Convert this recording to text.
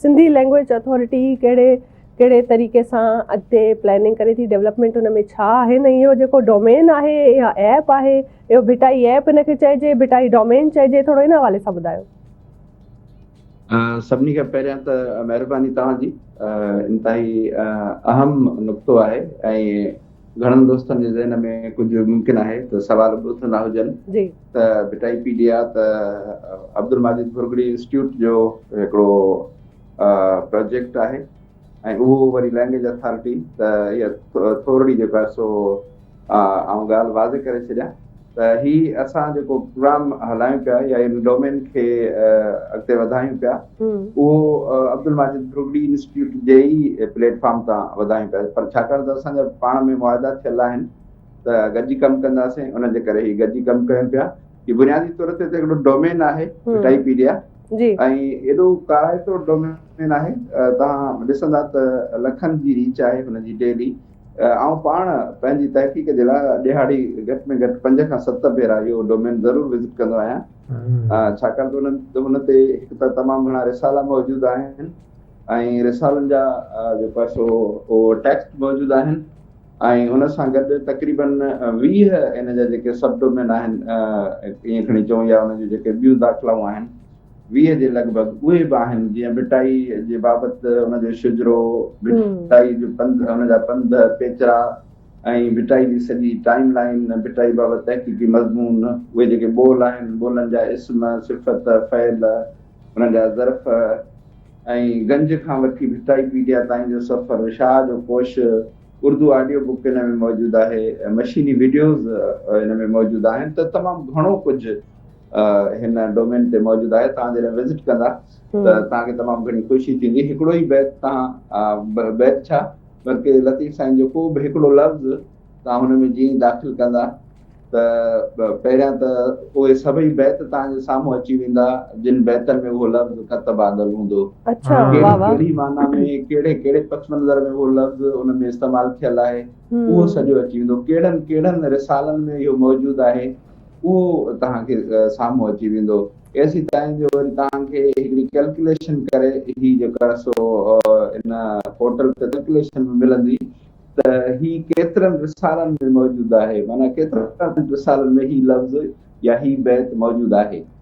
Sindhi language authority कहिड़े तरीक़े सां अॻिते प्लैनिंग करे थी डेवलपमेंट हुन में छा आहे न इहो जेको डोमेन आहे या ऐप आहे इहो भिटाई ऐप हिनखे चइजे भिटाई डोमेन चइजे थोरो इन हवाले सां ॿुधायो। सभिनी खां पहिरियां त महिरबानी तव्हांजी इंतिहाई अहम नुक़्तो आहे ऐं घणनि दोस्तनि जे ज़हन में कुझु मुमकिन आहे त सुवाल बि उथंदा हुजनि जी त विटाईपीडिया त अब्दुल माजिद भुरगड़ी इंस्टीट्यूट जो हिकिड़ो प्रोजेक्ट आहे ऐं उहो वरी लैंग्वेज अथॉरिटी त इहा थोरी जेको आहे सो आउं ॻाल्हि वाज़े करे छॾियां त हीअ असां जेको प्रोग्राम हलायूं पिया या इन डोमेन खे अॻिते वधायूं पिया उहो अब्दुल माजिद भुरगड़ी इंस्टीट्यूट जे ई प्लेटफॉर्म तां वधायूं पिया पर छाकाणि त असांजा पाण में मुआदा थियल आहिनि त गॾिजी कमु कंदासीं उन जे करे ही गॾिजी कमु कयूं पिया कि बुनियादी तौर ते हिकिड़ो डोमेन आहे विटाईपीडिया ऐं एॾो काराइतो डोमेन आहे तव्हां ॾिसंदा त लखनि जी रीच आहे हुनजी डेली ऐं पाण पंहिंजी तहक़ीक़ जे लाइ ॾिहाड़ी घटि में घटि 5 खां 7 भेरा इहो डोमेन ज़रूरु विज़िट कंदो आहियां छाकाणि त हुन ते हिकु त तमामु घणा रिसाला मौजूदु आहिनि ऐं रिसालनि जा जेको आहे सो उहो टेक्स्ट मौजूदु आहिनि ऐं हुन सां गॾु तक़रीबन 20 इन जा जेके सब डोमेन आहिनि ईअं खणी चऊं या हुन जूं जेके ॿियूं दाख़िलाऊं आहिनि 20 जे लॻभॻि उहे बि आहिनि जीअं भिटाई जे बाबति हुनजो शुजरो भिटाई जो पंध हुनजा पंध पेचरा ऐं भिटाई जी सॼी टाइम लाइन भिटाई बाबति तहक़ीक़ी मज़मून उहे जेके ॿोल आहिनि ॿोलनि जा इस्म सिफ़त फ़इल हुननि जा ज़र्फ़ ऐं गंज खां वठी विटाईपीडिया ताईं जो सफ़र शाह जो कोश उर्दू ऑडियो बुक इन में मौजूदु आहे मशीनी वीडियोज़ इन में मौजूदु आहिनि त तमामु घणो कुझु हिन डोमेन ते मौजूदु आहे तव्हां जॾहिं विज़िट कंदा त तव्हांखे तमामु घणी ख़ुशी थींदी हिकिड़ो ई बैत तव्हां बैत छा बल्कि लतीफ़ साईं जो को बि हिकिड़ो लफ़्ज़ तव्हां हुन में जीअं दाख़िल कंदा त पहिरियां त उहे सभई बैत तव्हांजे साम्हूं अची वेंदा जिन बैतनि में उहो लफ़्ज़ ख़त बादल हूंदो कहिड़ी माना में कहिड़े पस मंज़र में उहो लफ़्ज़ उन में इस्तेमालु थियल आहे उहो सॼो अची वेंदो कहिड़नि रिसालनि में इहो मौजूदु आहे उहो तव्हांखे साम्हूं अची वेंदो एसी ताईं जो वरी तव्हांखे हिकिड़ी कैलकुलेशन करे ही जेका सो इन पोर्टल ते कैलकुलेशन मिलंदी त ही केतिरनि रिसालनि में मौजूदु आहे माना केतिरनि रिसालनि में ही लफ़्ज़ या ही बैत मौजूदु आहे